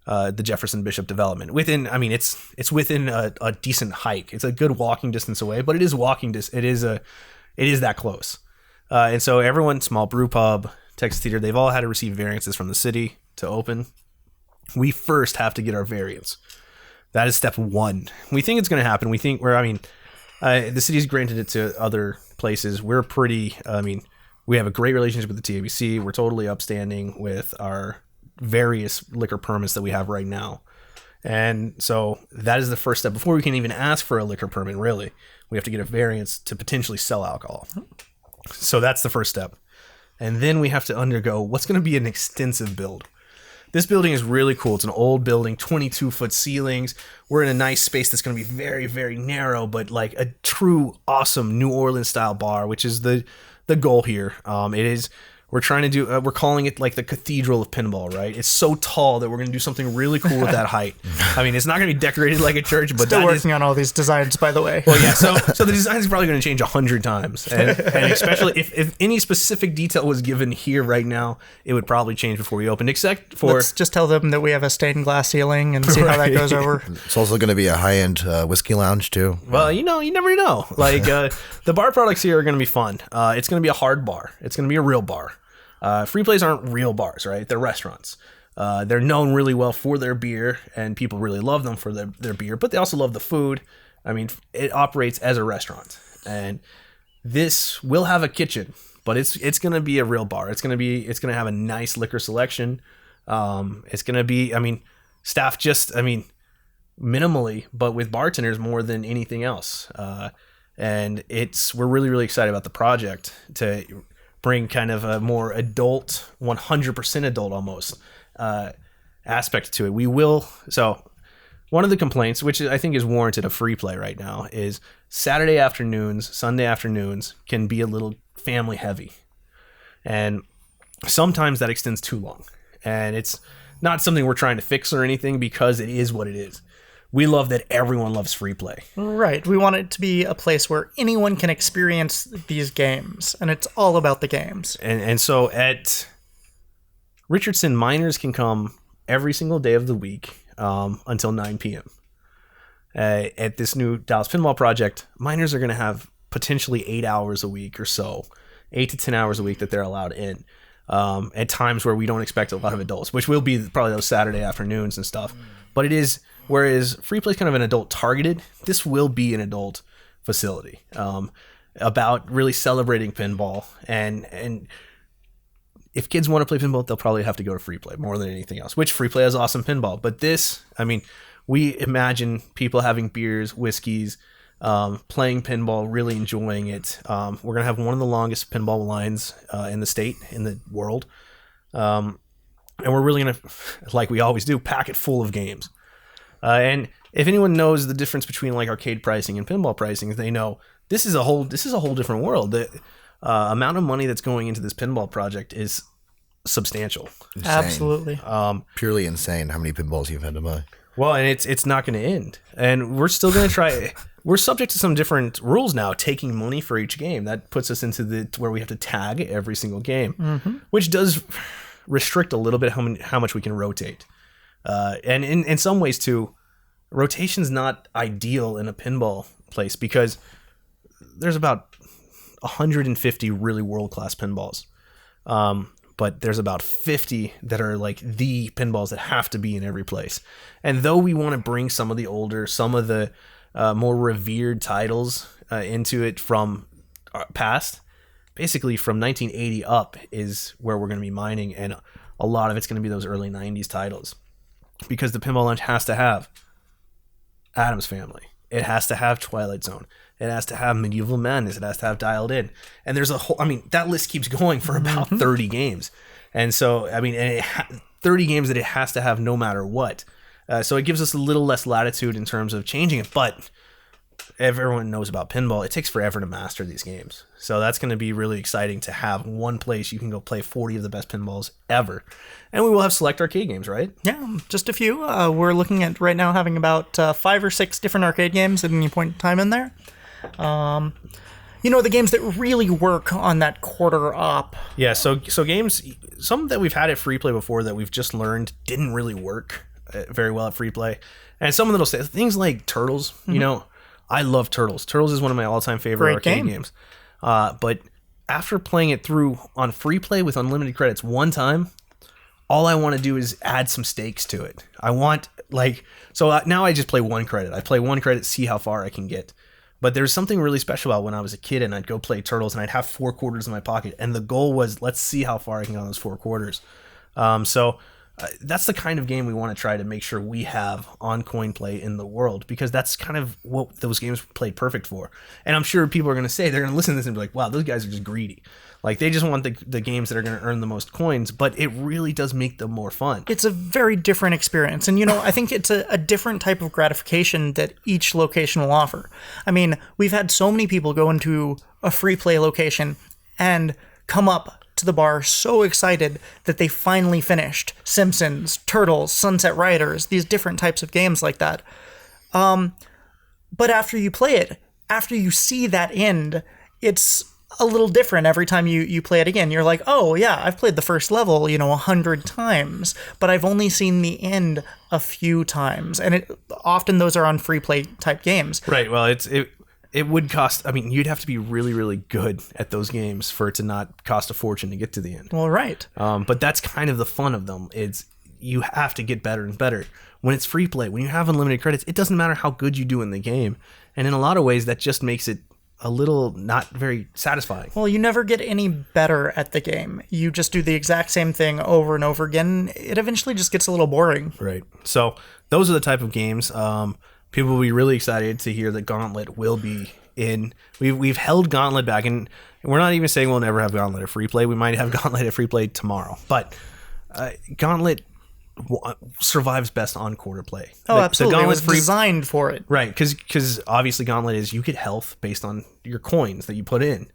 the Jefferson Bishop development. It's within a decent hike. It's a good walking distance away, but it is it is that close. And so everyone, Small Brew Pub, Texas Theater, they've all had to receive variances from the city to open. We first have to get our variance. That is step one. We think it's going to happen. We think the city's granted it to other places. We're we have a great relationship with the TABC. We're totally upstanding with our various liquor permits that we have right now. And so that is the first step. Before we can even ask for a liquor permit, really, we have to get a variance to potentially sell alcohol. So that's the first step. And then we have to undergo what's going to be an extensive build. This building is really cool. It's an old building, 22-foot ceilings. We're in a nice space that's going to be very, very narrow, but like a true awesome New Orleans style bar, which is the goal here. It is. We're trying to do, we're calling it like the Cathedral of Pinball, right? It's so tall that we're going to do something really cool with that height. I mean, it's not going to be decorated like a church, but still working on all these designs, by the way. Well, yeah, so the design is probably going to change 100 times. And especially if any specific detail was given here right now, it would probably change before we opened, except for... Let's just tell them that we have a stained glass ceiling and see how that goes over. It's also going to be a high-end whiskey lounge, too. Well, you never know. Like, the bar products here are going to be fun. It's going to be a hard bar. It's going to be a real bar. FreePlays aren't real bars, right? They're restaurants. They're known really well for their beer, and people really love them for their beer, but they also love the food. I mean, it operates as a restaurant, and this will have a kitchen, but it's going to be a real bar. It's going to have a nice liquor selection. It's going to be, I mean, staff minimally, but with bartenders more than anything else. And we're really, really excited about the project to bring kind of a more adult, 100% adult almost aspect to it. We will. So one of the complaints, which I think is warranted of FreePlay right now, is Saturday afternoons, Sunday afternoons can be a little family heavy. And sometimes that extends too long. And it's not something we're trying to fix or anything, because it is what it is. We love that everyone loves FreePlay. Right. We want it to be a place where anyone can experience these games, and it's all about the games. And so at Richardson, minors can come every single day of the week until 9 p.m. At this new Dallas Pinball Project, minors are going to have potentially 8 hours a week or so, 8 to 10 hours a week that they're allowed in. At times where we don't expect a lot of adults, which will be probably those Saturday afternoons and stuff. But it is... Whereas FreePlay is kind of an adult targeted, this will be an adult facility about really celebrating pinball. And if kids want to play pinball, they'll probably have to go to FreePlay more than anything else, which FreePlay has awesome pinball. But this, I mean, we imagine people having beers, whiskeys, playing pinball, really enjoying it. We're going to have one of the longest pinball lines in the state, in the world. And we're really going to, like we always do, pack it full of games. And if anyone knows the difference between like arcade pricing and pinball pricing, they know this is a whole different world. The amount of money that's going into this pinball project is substantial. Insane. Absolutely. Purely insane how many pinballs you've had to buy. Well, and it's not going to end. And we're still going to try. We're subject to some different rules now, taking money for each game. That puts us into where we have to tag every single game, which does restrict a little bit how much we can rotate. And in some ways too, rotation's not ideal in a pinball place, because there's about 150 really world-class pinballs. But there's about 50 that are like the pinballs that have to be in every place. And though we want to bring some of the more revered titles into it from past, basically from 1980 up is where we're going to be mining, and a lot of it's going to be those early 90s titles. Because the Pinball Lounge has to have Addams Family. It has to have Twilight Zone. It has to have Medieval Madness. It has to have Dialed In. And there's that list keeps going for about 30 games. And so, 30 games that it has to have no matter what. So it gives us a little less latitude in terms of changing it. But everyone knows about pinball. It takes forever to master these games. So that's going to be really exciting to have one place you can go play 40 of the best pinballs ever. And we will have select arcade games, right? Yeah, just a few. We're looking at right now having about 5 or 6 different arcade games at any point in time in there. The games that really work on that quarter op. Yeah, so games, some that we've had at FreePlay before that we've just learned didn't really work very well at FreePlay. And some of them will say things like Turtles, I love Turtles. Turtles is one of my all-time favorite arcade games. But after playing it through on FreePlay with unlimited credits one time, all I want to do is add some stakes to it. I want, now I just play one credit. I play one credit, see how far I can get. But there's something really special about when I was a kid and I'd go play Turtles and I'd have 4 quarters in my pocket. And the goal was, let's see how far I can go on those 4 quarters. So that's the kind of game we want to try to make sure we have on coin play in the world, because that's kind of what those games played perfect for. And I'm sure people are going to say, they're going to listen to this and be like, wow, those guys are just greedy. Like, they just want the games that are going to earn the most coins, but it really does make them more fun. It's a very different experience. And, I think it's a different type of gratification that each location will offer. I mean, we've had so many people go into a free play location and come up to the bar so excited that they finally finished Simpsons, Turtles, Sunset Riders, these different types of games like that. But after you play it, after you see that end, it's a little different every time you play it again. You're like, oh yeah, I've played the first level, 100 times, but I've only seen the end a few times. And often those are on free play type games. Right. Well, it would cost, I mean, you'd have to be really, really good at those games for it to not cost a fortune to get to the end. Well, right. But that's kind of the fun of them. You have to get better and better. When it's free play, when you have unlimited credits, it doesn't matter how good you do in the game. And in a lot of ways, that just makes it a little not very satisfying. Well, you never get any better at the game. You just do the exact same thing over and over again. It eventually just gets a little boring. Right. So those are the type of games. People will be really excited to hear that Gauntlet will be in. We've held Gauntlet back, and we're not even saying we'll never have Gauntlet at free play. We might have Gauntlet at free play tomorrow, but Gauntlet survives best on quarter play. Oh, absolutely. It was designed for it. Right, because obviously Gauntlet is, you get health based on your coins that you put in.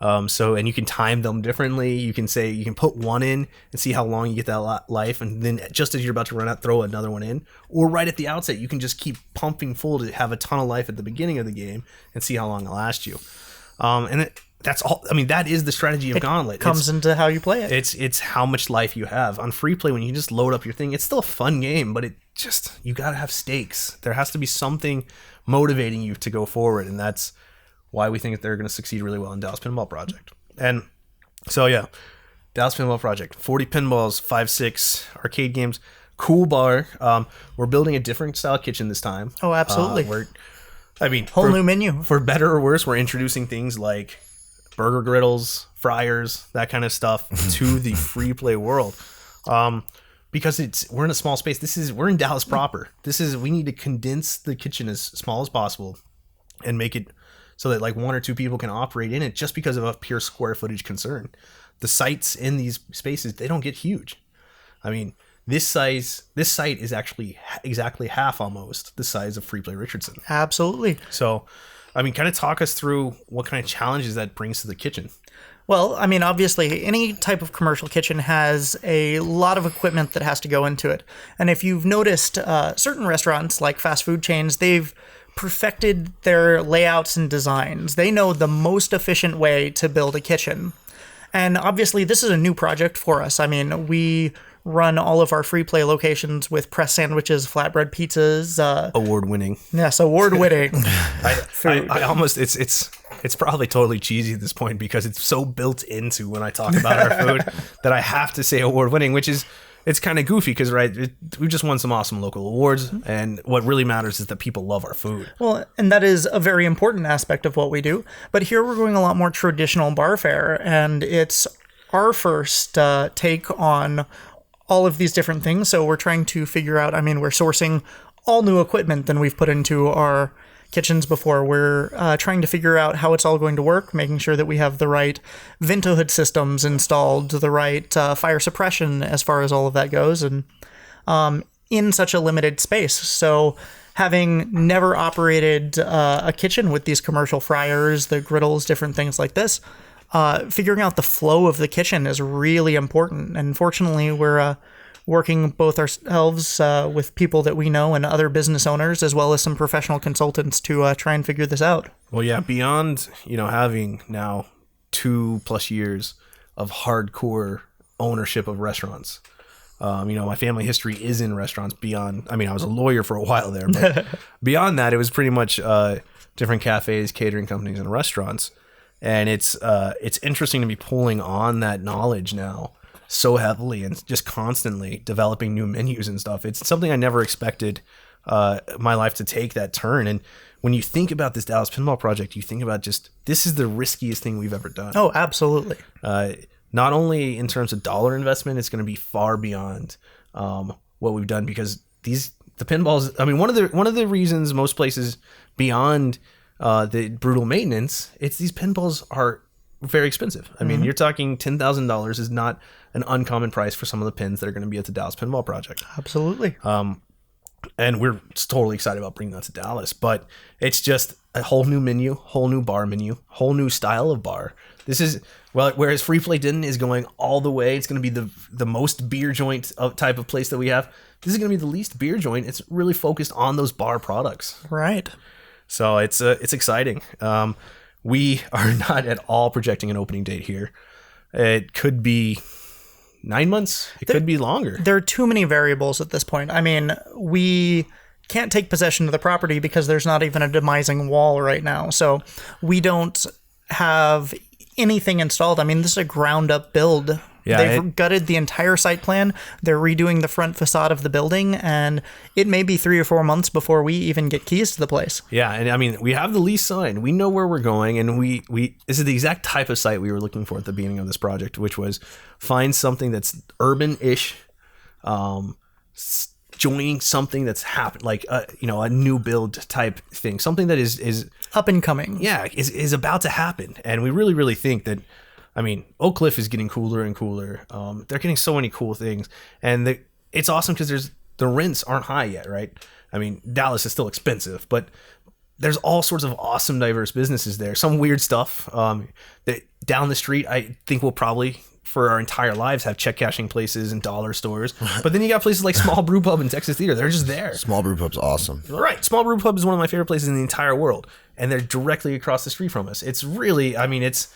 And you can time them differently. You can put one in and see how long you get that life, and then just as you're about to run out, throw another one in. Or right at the outset, you can just keep pumping full to have a ton of life at the beginning of the game and see how long it'll last you. That's all. I mean, that is the strategy of Gauntlet. Comes into how you play it. It's how much life you have. On free play, when you just load up your thing, it's still a fun game, but you got to have stakes. There has to be something motivating you to go forward, and that's why we think that they're going to succeed really well in Dallas Pinball Project. And so, yeah, Dallas Pinball Project, 40 pinballs, 5-6 arcade games, cool bar. We're building a different style kitchen this time. Oh, absolutely. Whole new menu. For better or worse, we're introducing things like burger griddles, fryers, that kind of stuff to the free play world. Because we're in a small space. We're in Dallas proper. We need to condense the kitchen as small as possible and make it so that like one or two people can operate in it, just because of a pure square footage concern. The sites in these spaces, they don't get huge. I mean, this site is actually exactly half almost the size of FreePlay Richardson. Absolutely. So, I mean, kind of talk us through what kind of challenges that brings to the kitchen. Well, I mean, obviously, any type of commercial kitchen has a lot of equipment that has to go into it. And if you've noticed, certain restaurants, like fast food chains, they've perfected their layouts and designs. They know the most efficient way to build a kitchen. And obviously, this is a new project for us. I mean, we run all of our free play locations with press sandwiches, flatbread pizzas. Award-winning. Yes, award-winning. I almost, it's probably totally cheesy at this point, because it's so built into when I talk about our food that I have to say award-winning, which is, it's kind of goofy because, we've just won some awesome local awards, and what really matters is that people love our food. Well, and that is a very important aspect of what we do. But here we're going a lot more traditional bar fare, and it's our first take on all of these different things. So we're trying to figure out, I mean, we're sourcing all new equipment than we've put into our kitchens before. We're trying to figure out how it's all going to work, making sure that we have the right Vento hood systems installed, the right fire suppression as far as all of that goes, and in such a limited space. So having never operated a kitchen with these commercial fryers, the griddles, different things like this, figuring out the flow of the kitchen is really important. And fortunately, we're working both ourselves with people that we know and other business owners, as well as some professional consultants to try and figure this out. Well, yeah, beyond, having now 2+ years of hardcore ownership of restaurants. My family history is in restaurants beyond, I was a lawyer for a while there, but beyond that, it was pretty much different cafes, catering companies, and restaurants. And it's interesting to be pulling on that knowledge now so heavily and just constantly developing new menus and stuff. It's something I never expected my life to take that turn. And when you think about this Dallas Pinball Project, you think about this is the riskiest thing we've ever done. Oh, absolutely. Not only in terms of dollar investment, it's going to be far beyond what we've done, because the pinballs, I mean, one of the reasons most places beyond the brutal maintenance, it's these pinballs are very expensive. I mean, you're talking $10,000 is not an uncommon price for some of the pins that are going to be at the Dallas Pinball Project. Absolutely. And we're totally excited about bringing that to Dallas, but it's just a whole new menu, whole new bar menu, whole new style of bar. This is, well, whereas FreePlay Denton is going all the way, it's going to be the most beer joint type of place that we have. This is going to be the least beer joint. It's really focused on those bar products. Right. So it's exciting. We are not at all projecting an opening date here. It could be 9 months. It could be longer. There are too many variables at this point. I mean, we can't take possession of the property because there's not even a demising wall right now. So we don't have anything installed. I mean, this is a ground up build. Yeah, They've gutted the entire site plan. They're redoing the front facade of the building, and it may be 3 or 4 months before we even get keys to the place. Yeah, and I mean, we have the lease signed. We know where we're going, and we this is the exact type of site we were looking for at the beginning of this project, which was find something that's urban-ish, joining something that's happened, like a new build type thing, something that is Up and coming. Yeah, is about to happen, and we really, really think that. I mean, Oak Cliff is getting cooler and cooler. They're getting so many cool things, and it's awesome because the rents aren't high yet, right? I mean, Dallas is still expensive, but there's all sorts of awesome, diverse businesses there. Some weird stuff that down the street, I think we'll probably for our entire lives have check cashing places and dollar stores. But then you got places like Small Brew Pub and Texas Theater. They're just there. Small Brew Pub's awesome. Right. Small Brew Pub is one of my favorite places in the entire world, and they're directly across the street from us. It's really, I mean, it's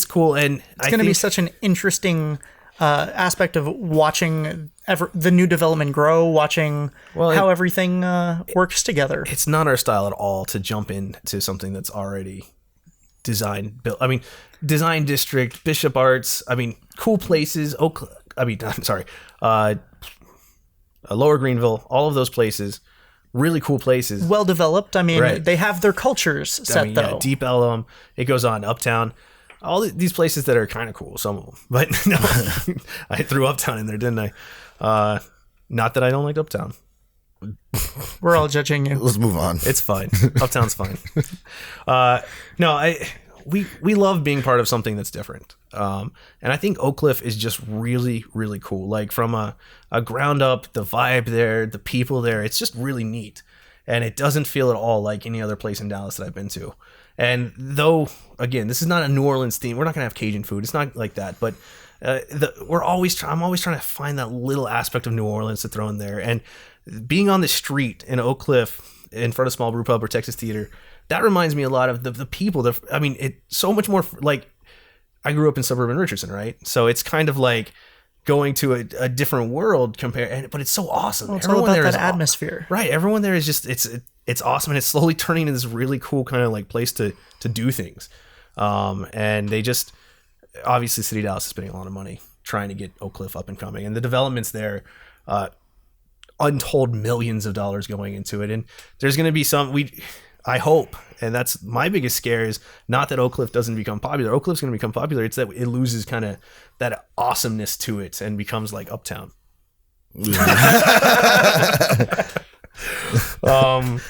cool, and it's going to be such an interesting aspect of watching the new development grow, watching how everything works together. It's not our style at all to jump into something that's already designed, built. I mean, Design District, Bishop Arts. I mean, cool places. Lower Greenville. All of those places, really cool places. Well developed. I mean, They have their cultures set though. Yeah, Deep Ellum. It goes on Uptown. All these places that are kind of cool, some of them. But no, I threw Uptown in there, didn't I? Not that I don't like Uptown. We're all judging you. Let's move on. It's fine. Uptown's fine. We love being part of something that's different. And I think Oak Cliff is just really, really cool. Like from a ground up, the vibe there, the people there, it's just really neat. And it doesn't feel at all like any other place in Dallas that I've been to. And though, again, this is not a New Orleans theme. We're not going to have Cajun food. It's not like that. But I'm always trying to find that little aspect of New Orleans to throw in there. And being on the street in Oak Cliff in front of Small Brew Pub or Texas Theater, that reminds me a lot of the people. I mean, it's so much more like I grew up in suburban Richardson, right? So it's kind of like going to a different world but it's so awesome. Well, it's all about that atmosphere. Right. Everyone there is just, it's awesome. And it's slowly turning into this really cool kind of like place to do things. And they just, obviously City of Dallas is spending a lot of money trying to get Oak Cliff up and coming. And the developments there, untold millions of dollars going into it. And there's going to be I hope, and that's my biggest scare, is not that Oak Cliff doesn't become popular. Oak Cliff's going to become popular. It's that it loses kind of that awesomeness to it and becomes like Uptown.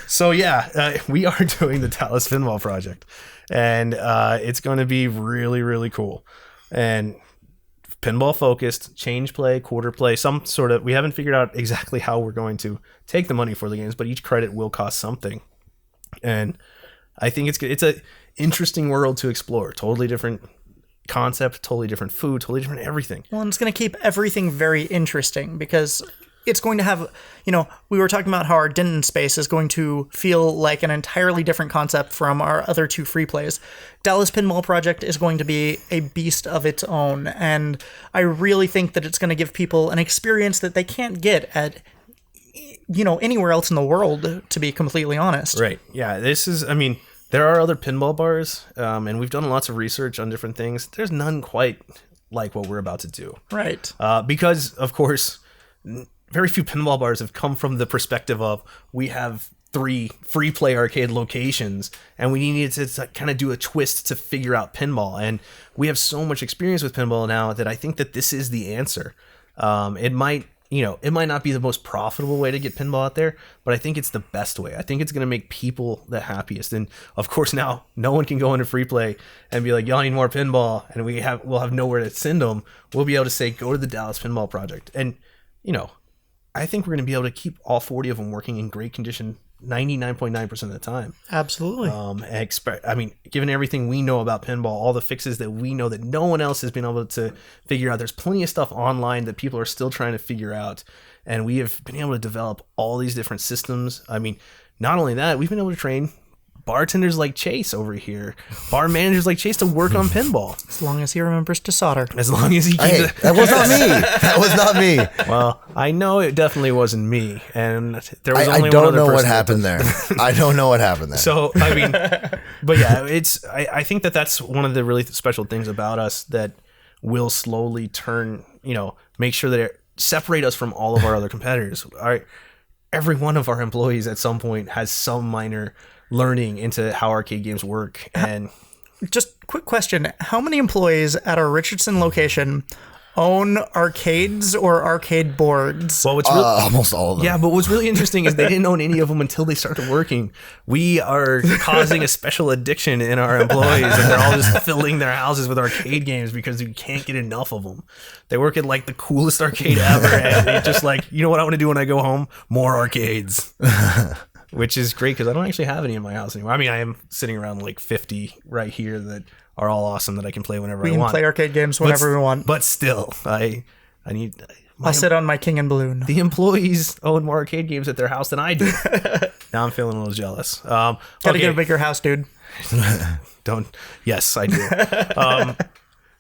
So yeah, we are doing the Dallas Pinball Project, and it's going to be really, really cool. And pinball focused, change play, quarter play, some sort of, we haven't figured out exactly how we're going to take the money for the games, but each credit will cost something. And I think it's a interesting world to explore. Totally different concept, totally different food, totally different everything. Well, and it's going to keep everything very interesting because it's going to have, we were talking about how our Denton space is going to feel like an entirely different concept from our other two free plays. Dallas Pinball Project is going to be a beast of its own. And I really think that it's going to give people an experience that they can't get at anywhere else in the world, to be completely honest. Right. Yeah. There are other pinball bars, and we've done lots of research on different things. There's none quite like what we're about to do. Right. Because, of course, very few pinball bars have come from the perspective of we have 3 free play arcade locations, and we needed to kind of do a twist to figure out pinball. And we have so much experience with pinball now that I think that this is the answer. It might it might not be the most profitable way to get pinball out there, but I think it's the best way. I think it's going to make people the happiest. And of course, now no one can go into FreePlay and be like, y'all need more pinball, and we'll have nowhere to send them. We'll be able to say, go to the Dallas Pinball Project. And, I think we're going to be able to keep all 40 of them working in great condition 99.9% of the time. Absolutely. Given everything we know about pinball, all the fixes that we know that no one else has been able to figure out, there's plenty of stuff online that people are still trying to figure out. And we have been able to develop all these different systems. I mean, not only that, we've been able to train bartenders like Chase over here, bar managers like Chase to work on pinball. As long as he remembers to solder. As long as he keeps that was not me. That was not me. Well, I know it definitely wasn't me, and there was only I don't one other know what person happened there. I don't know what happened there. So but yeah, I think that's one of the really special things about us that will slowly turn, make sure that it separate us from all of our other competitors. Every one of our employees at some point has some minor learning into how arcade games work. And just quick question, how many employees at our Richardson location own arcades or arcade boards? Well, almost all of them. Yeah, but what's really interesting is they didn't own any of them until they started working. We are causing a special addiction in our employees, and they're all just filling their houses with arcade games because we can't get enough of them. They work at like the coolest arcade ever, and they're just like, you know what I want to do when I go home? More arcades. Which is great because I don't actually have any in my house anymore. I mean, I am sitting around like 50 right here that are all awesome that I can play whenever I want. We can play arcade games whenever we want. But still, I'll sit on my King and Balloon. The employees own more arcade games at their house than I do. Now I'm feeling a little jealous. Gotta get a bigger house, dude. Yes, I do.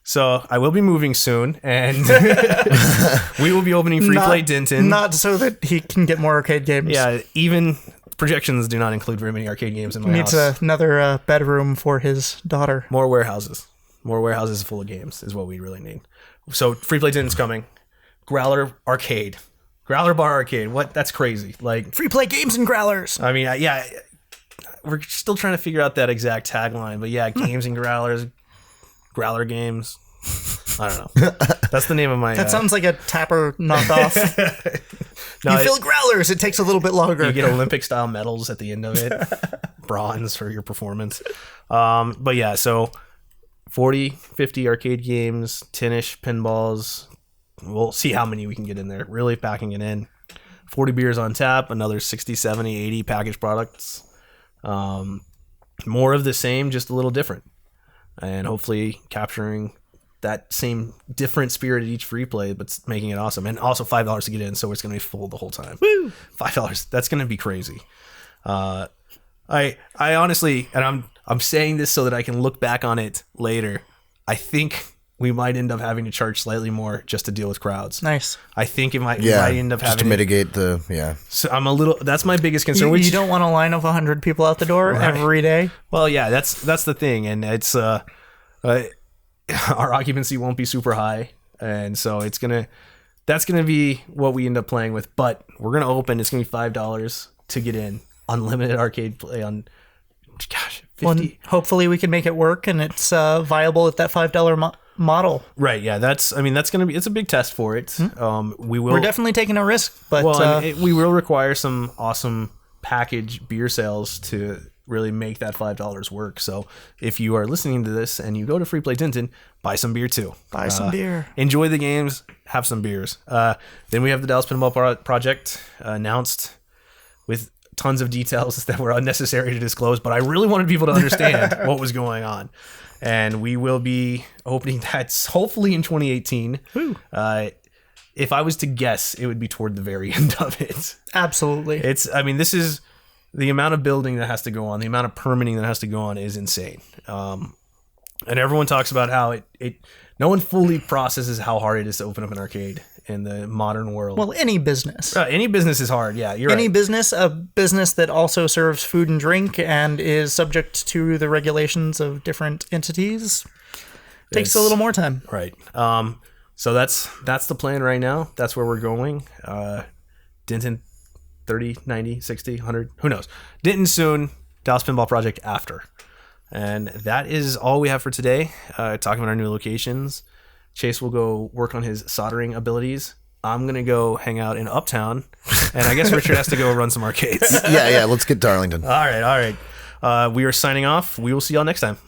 So I will be moving soon, and we will be opening FreePlay Denton. Not so that he can get more arcade games. Yeah, even projections do not include very many arcade games in my house. Needs another bedroom for his daughter. More warehouses. More warehouses full of games is what we really need. So FreePlay Denton's coming. Growler Arcade. Growler Bar Arcade. What? That's crazy. Like FreePlay games and growlers. I mean, yeah, we're still trying to figure out that exact tagline, but yeah, games and growlers. Growler games. I don't know. That's the name of my... That sounds like a Tapper knockoff. You fill growlers. It takes a little bit longer. You get Olympic-style medals at the end of it. Bronze for your performance. But yeah, so 40, 50 arcade games, 10-ish pinballs. We'll see how many we can get in there. Really packing it in. 40 beers on tap. Another 60, 70, 80 packaged products. More of the same, just a little different. And hopefully capturing that same different spirit at each FreePlay, but making it awesome. And also $5 to get in, so it's going to be full the whole time. Woo! $5. That's going to be crazy. I honestly, and I'm saying this so that I can look back on it later. I think we might end up having to charge slightly more just to deal with crowds. Nice. I think it might end up just having to mitigate the So I'm a little. That's my biggest concern. You don't want a line of 100 people out the door every day. Well, yeah, that's the thing, and it's our occupancy won't be super high, and so that's gonna be what we end up playing with. But we're gonna open. It's gonna be $5 to get in, unlimited arcade play on. Gosh, 50. Well, hopefully we can make it work, and it's viable at that $5 model. Right. Yeah. That's gonna be. It's a big test for it. We're definitely taking a risk, but we will require some awesome package beer sales to really make that $5 work. So if you are listening to this and you go to FreePlay Denton, buy some beer too. Buy some beer. Enjoy the games. Have some beers. Then we have the Dallas Pinball Project announced with tons of details that were unnecessary to disclose, but I really wanted people to understand what was going on. And we will be opening that hopefully in 2018. If I was to guess, it would be toward the very end of it. Absolutely. This is the amount of building that has to go on, the amount of permitting that has to go on is insane. And everyone talks about how no one fully processes how hard it is to open up an arcade in the modern world. Well, any business. Any business is hard. Yeah, you're any right. business, a business that also serves food and drink and is subject to the regulations of different entities takes a little more time. Right. So that's the plan right now. That's where we're going. Denton 30, 90, 60, 100, who knows. Denton soon, Dallas Pinball Project after. And that is all we have for today. Talking about our new locations. Chase will go work on his soldering abilities. I'm going to go hang out in Uptown. And I guess Richard has to go run some arcades. Yeah, let's get to Arlington. All right. We are signing off. We will see y'all next time.